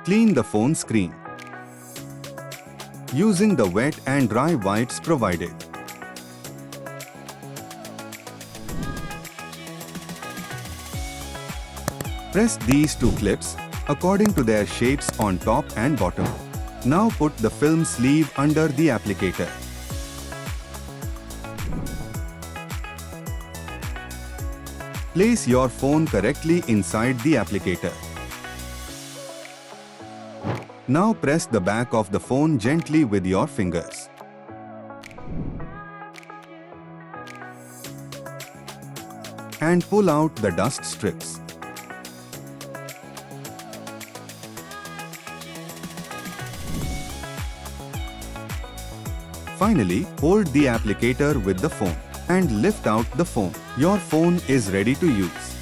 Clean the phone screen using the wet and dry wipes provided. Press these two clips according to their shapes on top and bottom. Now put the film sleeve under the applicator. Place your phone correctly inside the applicator. Now press the back of the phone gently with your fingers. And pull out the dust strips. Finally, hold the applicator with the phone and lift out the phone. Your phone is ready to use.